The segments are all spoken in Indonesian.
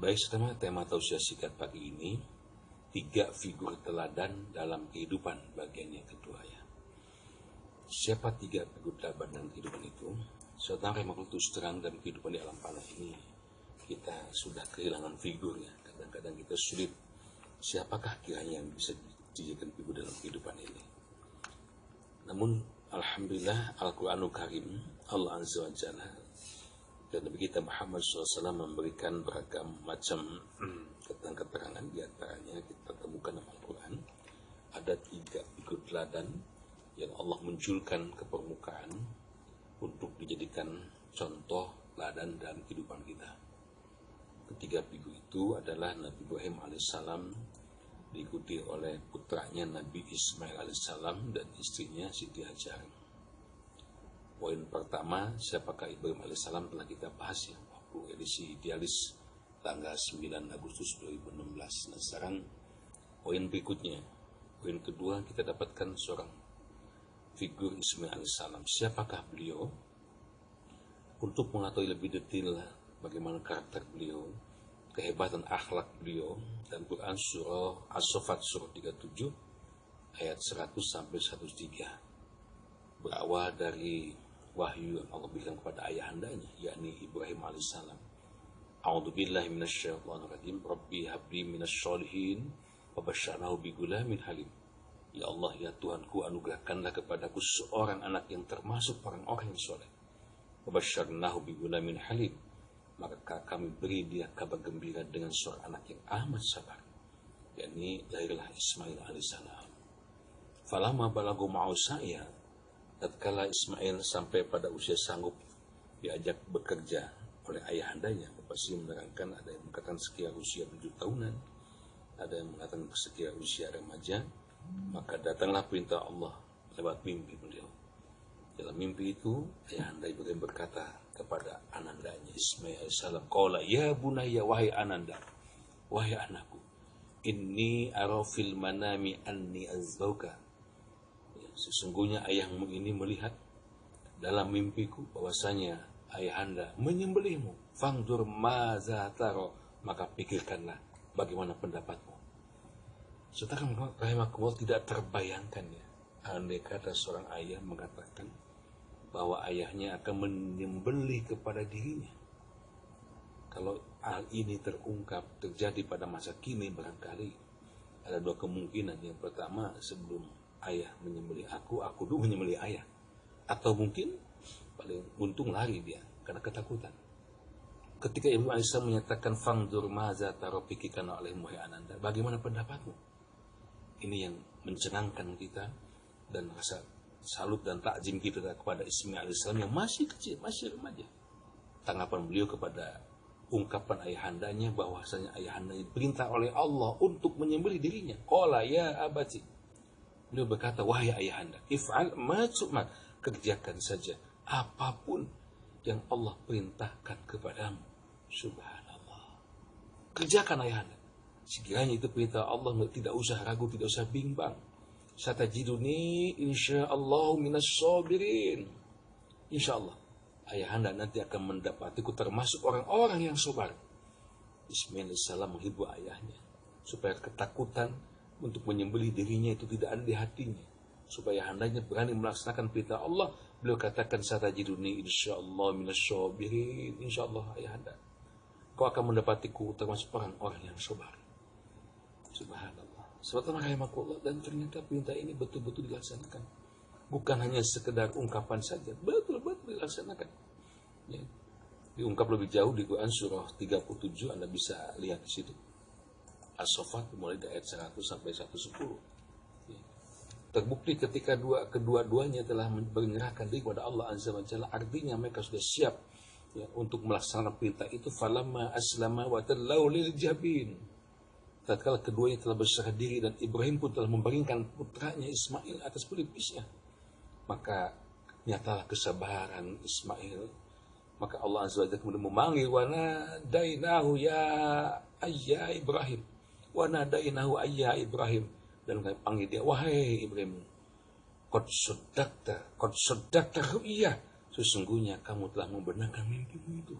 Baik, setelah tema tausiah singkat pagi ini, 3 figur teladan dalam kehidupan bagian yang kedua ya. Siapa 3 figur teladan dalam kehidupan itu? Saudara yang terus terang dalam kehidupan di alam panah ini, kita sudah kehilangan figur ya. Kadang-kadang kita sulit, siapakah kiranya yang bisa dijadikan figur dalam kehidupan ini. Namun, alhamdulillah Al-Quranul Karim, Allah Azza wa Jalla dan Nabi kita Muhammad SAW memberikan beragam macam keterangan. Di antaranya kita temukan dalam Al-Quran ada 3 figur teladan yang Allah munculkan ke permukaan untuk dijadikan contoh teladan dalam kehidupan kita. Ketiga figur itu adalah Nabi Ibrahim alaihissalam, diikuti oleh putranya Nabi Ismail alaihissalam dan istrinya Siti Hajar. Poin pertama, siapakah Ibrahim alaihissalam telah kita bahas ya, waktu edisi Dialis tanggal 9 Agustus 2016. Nah sekarang poin berikutnya, poin kedua kita dapatkan seorang figur Ismail alaihissalam. Siapakah beliau? Untuk mengetahui lebih detail bagaimana karakter beliau, kehebatan akhlak beliau, dan Quran surah As-Saffat surah 37 ayat 100 sampai 103 berawal dari wahyu yang Allah berikan kepada ayahandanya, yakni Ibrahim alaihissalam. A'udzubillahi minasyaitonirrajim. Rabbi habli minasyolihin wa basyarnahu bigulamin halim. Ya Allah, ya Tuhanku, anugerahkanlah kepadaku seorang anak yang termasuk orang-orang yang soleh. Wa basyarnahu bigulamin halim. Maka kami beri dia kabar gembira dengan seorang anak yang amat sabar, yakni lahirlah Ismail alaihissalam. Falamma balagu ma'usaya, tatkala Ismail sampai pada usia sanggup diajak bekerja oleh ayahandanya. Pasti menerangkan, ada yang mengatakan sekira usia 7 tahunan, ada yang mengatakan sekira usia remaja. Maka datanglah perintah Allah lewat mimpi beliau. Dalam mimpi itu ayahanda Ibrahim berkata kepada anandanya Ismail alaihissalam, qala ya bunayya, wahai ananda, wahai anakku, inni ara fil manami anni azbauka. Sesungguhnya ayahmu ini melihat dalam mimpiku bahwasanya ayahanda menyembelihmu. Fangdur maza taro, maka pikirkanlah bagaimana pendapatmu. Saudara rahimakumullah, tidak terbayangkan ya, andai kata seorang ayah mengatakan bahwa ayahnya akan menyembelih kepada dirinya. Kalau hal ini terungkap terjadi pada masa kini, barangkali ada 2 kemungkinan. Yang pertama, sebelum ayah menyembelih aku dulu menyembelih ayah. Atau mungkin paling untung lari dia karena ketakutan. Ketika Ibu Aisyah menyatakan fangdur maza taro, pikirkan oleh muhai ananda, bagaimana pendapatmu? Ini yang mencengangkan kita dan rasa salut dan takzim kita kepada Ismail alaihissalam yang masih kecil, masih remaja. Tanggapan beliau kepada ungkapan ayahandanya bahwasanya ayahandanya diperintah oleh Allah untuk menyembelih dirinya. Qala ya abati. Beliau berkata, wahai ayahanda, if'al ma tu'mar, kerjakan saja apapun yang Allah perintahkan kepadamu. Subhanallah. Kerjakan ayahanda. Sekiranya itu perintah Allah, tidak usah ragu, tidak usah bimbang. Satajiduni insyaallah minas sabirin. Insyaallah ayahanda nanti akan mendapatiku termasuk orang-orang yang sabar. Ismail alaihissalam menghibur ayahnya supaya ketakutan untuk menyembelih dirinya itu tidak ada di hatinya, supaya ayahanda berani melaksanakan perintah Allah. Beliau katakan satajiduni insyaallah minas sabirin. Insyaallah ayahanda, kau akan mendapatiku termasuk orang-orang yang sabar. Subhanallah. Sebetulnya rahimakumullah, dan ternyata perintah ini betul-betul dilaksanakan. Bukan hanya sekedar ungkapan saja, betul-betul dilaksanakan. Ya. Diungkap lebih jauh di Quran surah 37, Anda bisa lihat di situ. As-Saffat mulai dari ayat 100 sampai 110. Ya. Terbukti ketika kedua-duanya telah menyerahkan diri kepada Allah Azza wa Jalla, artinya mereka sudah siap ya, untuk melaksanakan perintah itu. Falamma aslama wa tallau lil jabin. Tatkala keduanya telah berserah diri dan Ibrahim pun telah membaringkan putranya Ismail atas pelipisnya, maka nyatalah kesabaran Ismail. Maka Allah Azza wa Jalla kemudian memanggil, wa nadainahu ya ayya Ibrahim, wa nadainahu ayya Ibrahim, dan kami panggil dia, wahai Ibrahim, qad saddaqta ru'ya, sesungguhnya kamu telah membenarkan mimpimu itu.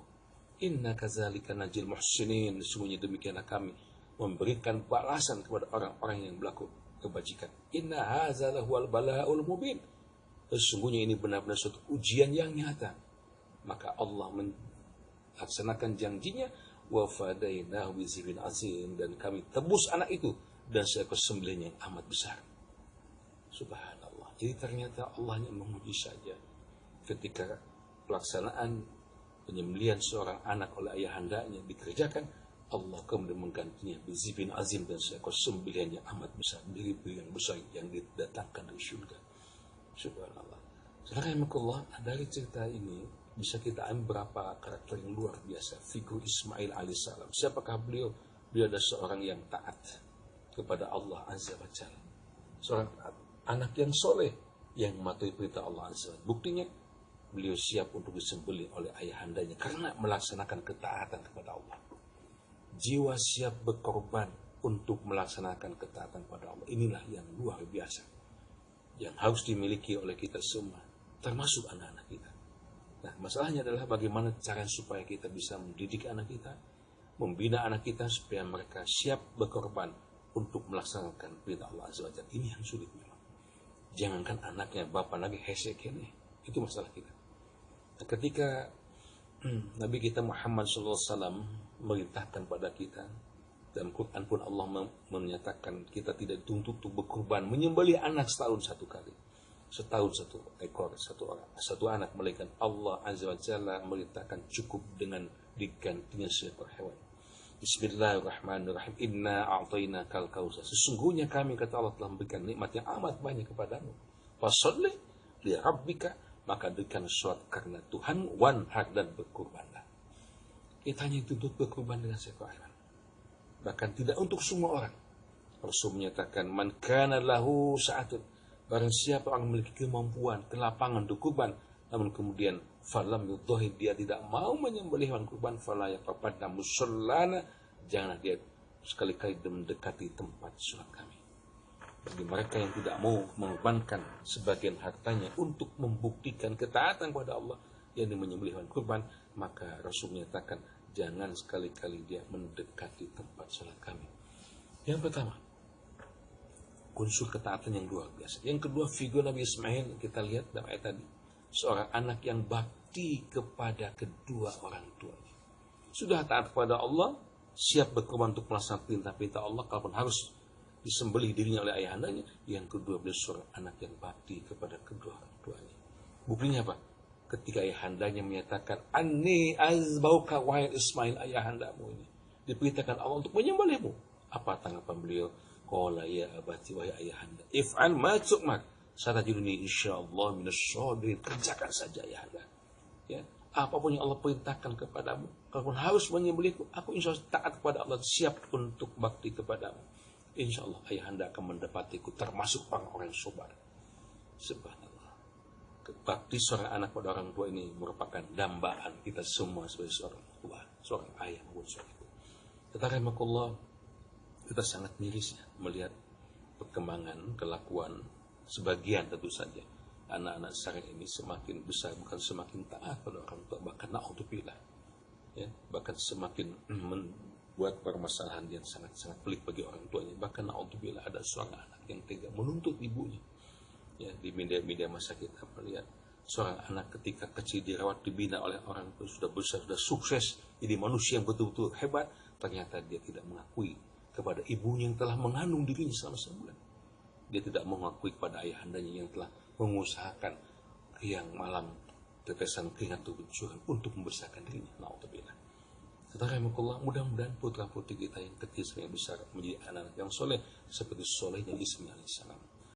Inna kadzalika najil muhsinin, sesungguhnya demikianlah kami memberikan balasan kepada orang-orang yang berlaku kebajikan. Inna hadza lahuwal bala'ul mubin, sesungguhnya ini benar-benar suatu ujian yang nyata. Maka Allah melaksanakan janjinya, wa fadainahu bizibin azim, dan kami tebus anak itu dan seekor sembelih yang amat besar. Subhanallah. Jadi ternyata Allah hanya menguji saja. Ketika pelaksanaan penyembelihan seorang anak oleh ayahandanya dikerjakan, Allah kemudian menggantinya bizibin azim, dan seekor sembelihan yang amat besar, biri-biri yang besar yang didatangkan dari surga. Subhanallah. Saudara, dari cerita ini bisa kita ambil beberapa karakter yang luar biasa. Figur Ismail alaihissalam. Siapakah beliau? Beliau adalah seorang yang taat kepada Allah Azza wa Jalla. Seorang anak yang soleh, yang mematuhi perintah Allah Azza wa Jalla. Buktinya, beliau siap untuk disembelih oleh ayahandanya karena melaksanakan ketaatan kepada Allah. Jiwa siap berkorban untuk melaksanakan ketaatan kepada Allah. Inilah yang luar biasa, yang harus dimiliki oleh kita semua, termasuk anak-anak kita. Nah, masalahnya adalah bagaimana cara supaya kita bisa mendidik anak kita, membina anak kita supaya mereka siap berkorban untuk melaksanakan perintah Allah Azza wa Jalla. Ini yang sulit memang. Jangankan anaknya, bapak lagi hesek ini. Itu masalah kita. Nah, ketika Nabi kita Muhammad SAW merintahkan pada kita, dalam Quran pun Allah menyatakan kita tidak dituntut untuk berkorban, menyembelih anak setahun satu kali. Setahun satu ekor, satu anak, melainkan Allah Azza wa Jalla merintahkan cukup dengan digantinya seekor hewan. Bismillahirrahmanirrahim. Inna a'tainakal kautsar. Sesungguhnya kami, kata Allah, telah memberikan nikmat yang amat banyak kepadamu. Fasholli li rabbika, maka berikan sholat karena Tuhan, wanhar, dan berkurbanlah. Kita hanya dituntut berkurban dengan seekor hewan. Bahkan tidak untuk semua orang. Rasul menyatakan, man kana lahu sa'atun, barang siapa orang memiliki kemampuan, kelapangan untuk kurban, namun kemudian falam yudhahir, dia tidak mau menyembelih hewan kurban, fala yaqrabanna musallana, janganlah dia sekali-kali mendekati tempat sholat kami. Bagi mereka yang tidak mau mengorbankan sebagian hartanya untuk membuktikan ketaatan kepada Allah, yang menyembelih hewan kurban, maka Rasul menyatakan jangan sekali-kali dia mendekati tempat sholat kami. Yang pertama, unsur ketaatan yang luar biasa. Yang kedua, figur Nabi Ismail kita lihat dalam ayat tadi, seorang anak yang bakti kepada kedua orang tuanya. Sudah taat kepada Allah, siap berkorban untuk melaksanakan perintah-perintah Allah, kalaupun harus disembelih dirinya oleh ayahandanya. Yang kedua, beliau seorang anak yang bakti kepada kedua orang tuanya. Buktinya apa? Ketika ayahandanya menyatakan, Anni azbauka, wahai Ismail, ayahandamu ini diperintahkan Allah untuk menyembelihmu. Apa tanggapan beliau? Qala ya abati, wahai ayahanda, if'al ma tu'mar, satajiduni insyaallah minasyabirin. Kerjakan saja ayahanda. Ya, apapun yang Allah perintahkan kepadamu, kalaupun harus menyembelihku, aku insyaallah taat kepada Allah, siap untuk bakti kepadamu. Insyaallah ayahanda akan mendapatiku termasuk orang-orang yang sabar. Subhanallah. Bakti seorang anak pada orang tua ini merupakan dambaan kita semua sebagai seorang tua, seorang ayah maupun seorang ibu. Tetapi kita sangat miris ya, melihat perkembangan kelakuan sebagian, tentu saja anak-anak sekarang ini semakin besar bukan semakin taat pada orang tua, bahkan na'udzubillah, ya, bahkan semakin membuat permasalahan yang sangat-sangat pelik bagi orang tuanya. Bahkan na'udzubillah ada seorang anak yang tega menuntut ibunya. Ya, di media-media masa kita melihat seorang anak ketika kecil dirawat, dibina oleh orang tua, sudah besar, sudah sukses, jadi manusia yang betul-betul hebat, ternyata dia tidak mengakui kepada ibunya yang telah mengandung dirinya selama sebulan. Dia tidak mengakui kepada ayahandanya yang telah mengusahakan siang malam, tetesan keringat bercucuran untuk membesarkan dirinya. Na'udzubillah. Saudara Allah, mudah-mudahan putra-putri kita yang kecil yang besar menjadi anak-anak yang soleh seperti solehnya Ismail alaihissalam.